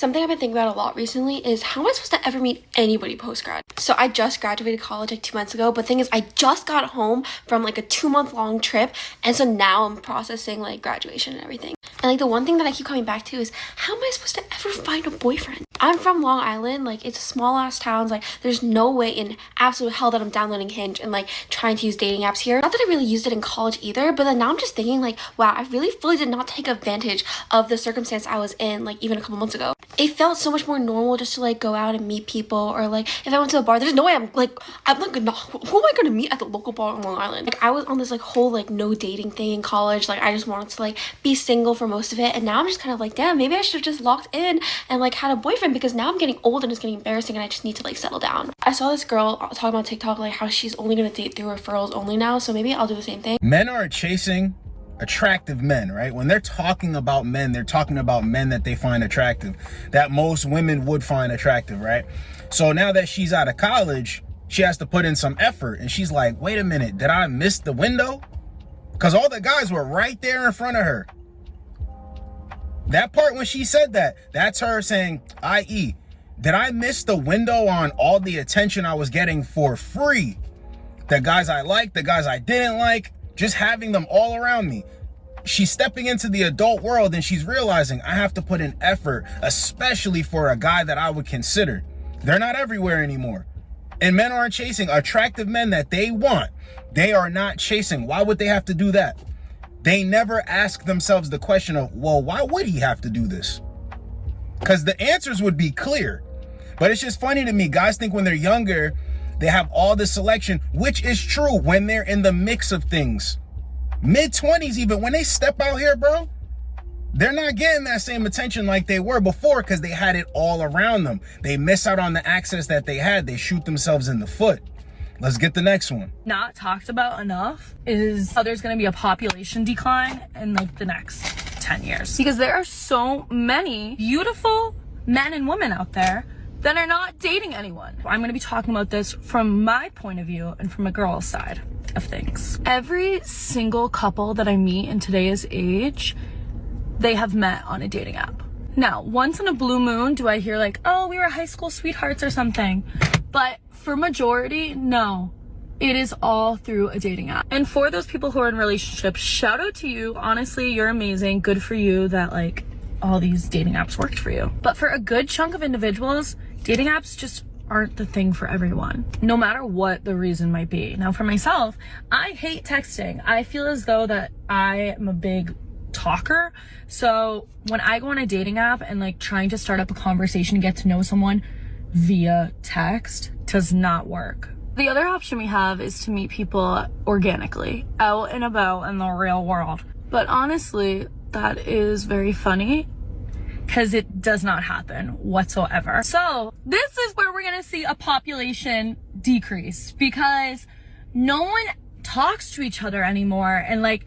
Something I've been thinking about a lot recently is how am I supposed to ever meet anybody post-grad? So I just graduated college like 2 months ago, but thing is I just got home from like a 2-month long trip, and so now I'm processing like graduation and everything. And like the one thing that I keep coming back to is how am I supposed to ever find a boyfriend? I'm from Long Island, like it's a small ass town, like there's no way in absolute hell that I'm downloading Hinge and like trying to use dating apps here. Not that I really used it in college either, but then now I'm just thinking like, wow, I really fully did not take advantage of the circumstance I was in like even a couple months ago. It felt so much more normal just to like go out and meet people, or like if I went to a bar, there's no way I'm not gonna, who am I gonna meet at the local bar in Long Island? Like I was on this like whole like no dating thing in college, like I just wanted to like be single for most of it, and now I'm just kind of like, damn, maybe I should have just locked in and like had a boyfriend, because now I'm getting old and it's getting embarrassing and I just need to like settle down. I saw this girl talking about TikTok like how she's only gonna date through referrals only now, so maybe I'll do the same thing. Men are chasing attractive men, right? When they're talking about men, they're talking about men that they find attractive, that most women would find attractive, right? So now that she's out of college, she has to put in some effort, and she's like, wait a minute, did I miss the window? Because all the guys were right there in front of her. That part when she said that, that's her saying, i.e., did I miss the window on all the attention I was getting for free? The guys I liked, the guys I didn't like, just having them all around me. She's stepping into the adult world and she's realizing I have to put in effort, especially for a guy that I would consider. They're not everywhere anymore. And men aren't chasing attractive men that they want. They are not chasing. Why would they have to do that? They never ask themselves the question of, well, why would he have to do this? Because the answers would be clear. But it's just funny to me. Guys think when they're younger, they have all this selection, which is true when they're in the mix of things. Mid-20s even, when they step out here, bro, they're not getting that same attention like they were before because they had it all around them. They miss out on the access that they had. They shoot themselves in the foot. Let's get the next one. Not talked about enough is how there's going to be a population decline in like the next 10 years. Because there are so many beautiful men and women out there that are not dating anyone. I'm gonna be talking about this from my point of view and from a girl's side of things. Every single couple that I meet in today's age, they have met on a dating app. Now, once in a blue moon, do I hear like, oh, we were high school sweethearts or something? But for majority, no. It is all through a dating app. And for those people who are in relationships, shout out to you. Honestly, you're amazing. Good for you that like all these dating apps worked for you. But for a good chunk of individuals, dating apps just aren't the thing for everyone, no matter what the reason might be. Now for myself, I hate texting. I feel as though that I am a big talker. So when I go on a dating app and like trying to start up a conversation to get to know someone via text does not work. The other option we have is to meet people organically, out and about in the real world. But honestly, that is very funny because it does not happen whatsoever. So this is where we're gonna see a population decrease because no one talks to each other anymore and like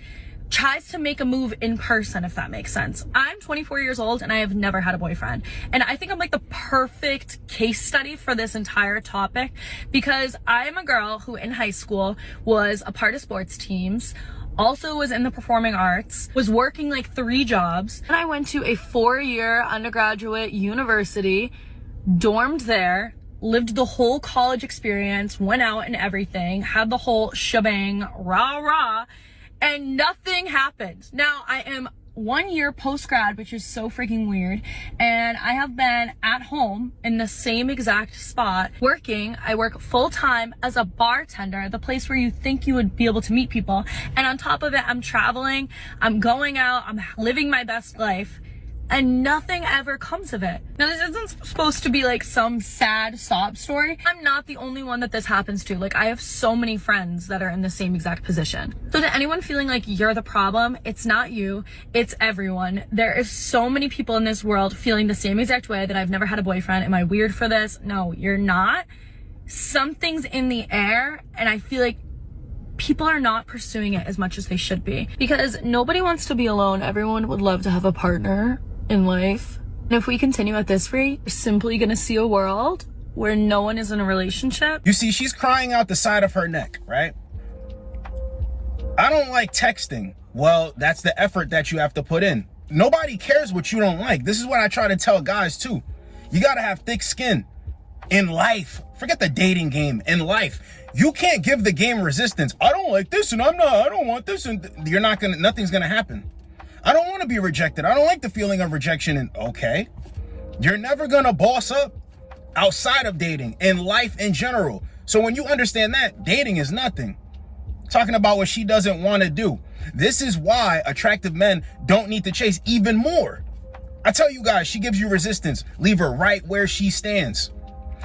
tries to make a move in person, if that makes sense. I'm 24 years old and I have never had a boyfriend. And I think I'm like the perfect case study for this entire topic because I am a girl who in high school was a part of sports teams, also was in the performing arts, was working like 3 jobs. And I went to a 4-year undergraduate university, dormed there, lived the whole college experience, went out and everything, had the whole shebang, rah, rah, and nothing happened. Now I am 1 year post-grad, which is so freaking weird. And I have been at home in the same exact spot working. I work full-time as a bartender, the place where you think you would be able to meet people. And on top of it, I'm traveling, I'm going out, I'm living my best life. And nothing ever comes of it. Now, this isn't supposed to be like some sad sob story. I'm not the only one that this happens to. Like, I have so many friends that are in the same exact position. So to anyone feeling like you're the problem, it's not you, it's everyone. There is so many people in this world feeling the same exact way that I've never had a boyfriend. Am I weird for this? No, you're not. Something's in the air, and I feel like people are not pursuing it as much as they should be. Because nobody wants to be alone. Everyone would love to have a partner in life. And if we continue at this rate, we're simply gonna see a world where no one is in a relationship. You see, she's crying out the side of her neck, right? I don't like texting. Well, that's the effort that you have to put in. Nobody cares what you don't like. This is what I try to tell guys too. You got to have thick skin in life. Forget the dating game. In life, you can't give the game resistance. I don't like this and I don't want this, and nothing's gonna happen. I don't want to be rejected. I don't like the feeling of rejection. And okay, you're never gonna boss up outside of dating, in life in general. So when you understand that, dating is nothing. Talking about what she doesn't want to do. This is why attractive men don't need to chase even more. I tell you guys, she gives you resistance. Leave her right where she stands.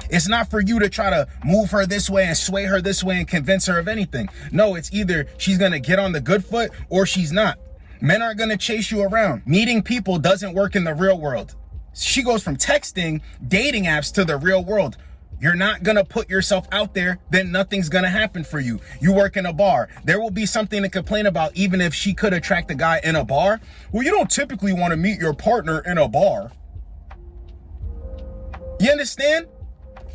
It's not for you to try to move her this way and sway her this way and convince her of anything. No, it's either she's going to get on the good foot or she's not. Men aren't going to chase you around. Meeting people doesn't work in the real world. She goes from texting, dating apps to the real world. You're not going to put yourself out there, then nothing's going to happen for you. You work in a bar. There will be something to complain about, even if she could attract a guy in a bar. Well, you don't typically want to meet your partner in a bar. You understand?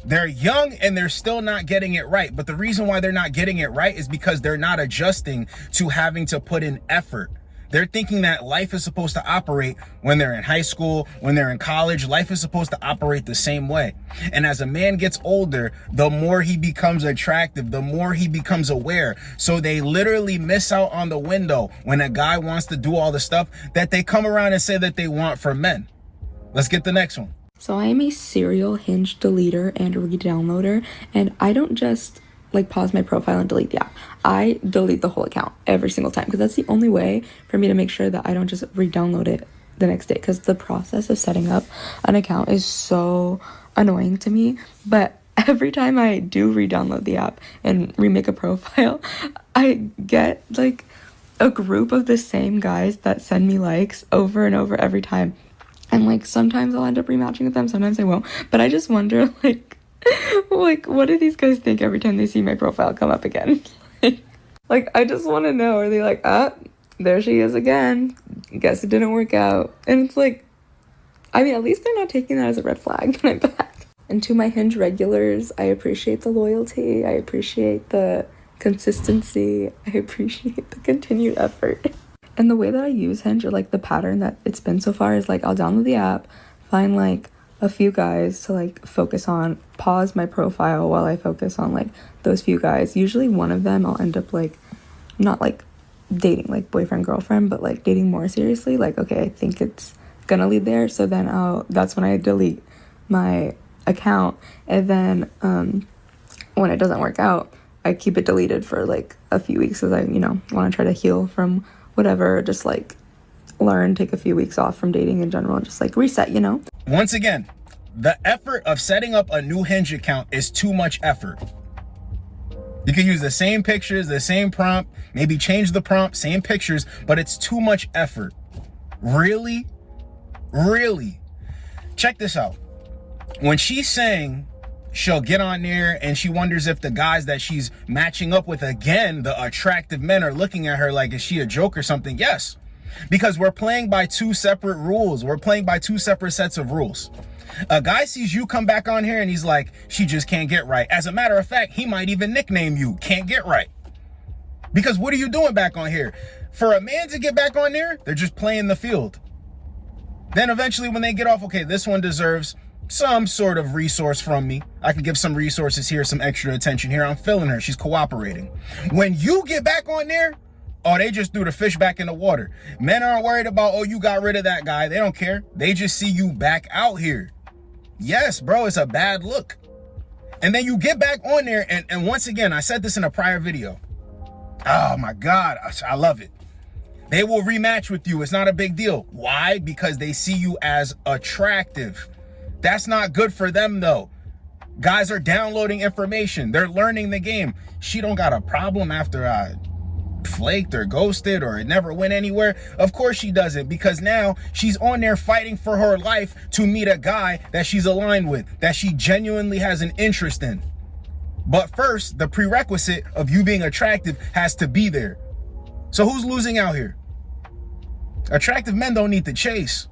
They're young and they're still not getting it right. But the reason why they're not getting it right is because they're not adjusting to having to put in effort. They're thinking that life is supposed to operate when they're in high school, when they're in college. Life is supposed to operate the same way. And as a man gets older, the more he becomes attractive, the more he becomes aware. So they literally miss out on the window when a guy wants to do all the stuff that they come around and say that they want from men. Let's get the next one. So I am a serial Hinge deleter and re-downloader, and I don't just like pause my profile and delete the app. I delete the whole account every single time because that's the only way for me to make sure that I don't just re-download it the next day, because the process of setting up an account is so annoying to me. But every time I do re-download the app and remake a profile, I get like a group of the same guys that send me likes over and over every time. And like sometimes I'll end up rematching with them, sometimes I won't. But I just wonder like what do these guys think every time they see my profile come up again? Like I just want to know, are they like, there she is again, guess it didn't work out? And it's like, I mean, at least they're not taking that as a red flag. I bet. And to my Hinge regulars, I appreciate the loyalty, I appreciate the consistency, I appreciate the continued effort. And the way that I use Hinge, or like the pattern that it's been so far, is like I'll download the app, find like a few guys to like focus on, pause my profile while I focus on like those few guys. Usually one of them I'll end up like not like dating like boyfriend girlfriend, but like dating more seriously. Like, okay, I think it's gonna lead there, so then that's when I delete my account. And then when it doesn't work out, I keep it deleted for like a few weeks because I want to try to heal from whatever, just like learn, take a few weeks off from dating in general and just like reset. Once again, the effort of setting up a new Hinge account is too much effort. You can use the same pictures, the same prompt, maybe change the prompt, same pictures, but it's too much effort. Really? Check this out. When she's saying she'll get on there and she wonders if the guys that she's matching up with, again, the attractive men, are looking at her like, is she a joke or something? Yes, because we're playing by two separate rules. We're playing by two separate sets of rules. A guy sees you come back on here and he's like, she just can't get right. As a matter of fact, he might even nickname you Can't Get Right. Because what are you doing back on here? For a man to get back on there, they're just playing the field. Then eventually when they get off, okay, this one deserves some sort of resource from me. I can give some resources here, some extra attention here. I'm feeling her. She's cooperating. When you get back on there, oh, they just threw the fish back in the water. Men aren't worried about, oh, you got rid of that guy. They don't care. They just see you back out here. Yes, bro, it's a bad look. And then you get back on there, and once again, I said this in a prior video. Oh my God, I love it. They will rematch with you. It's not a big deal. Why? Because they see you as attractive. That's not good for them though. Guys are downloading information. They're learning the game. She don't got a problem after I flaked or ghosted or it never went anywhere. Of course she doesn't, because now she's on there fighting for her life to meet a guy that she's aligned with, that she genuinely has an interest in. But first, the prerequisite of you being attractive has to be there. So who's losing out here? Attractive men don't need to chase.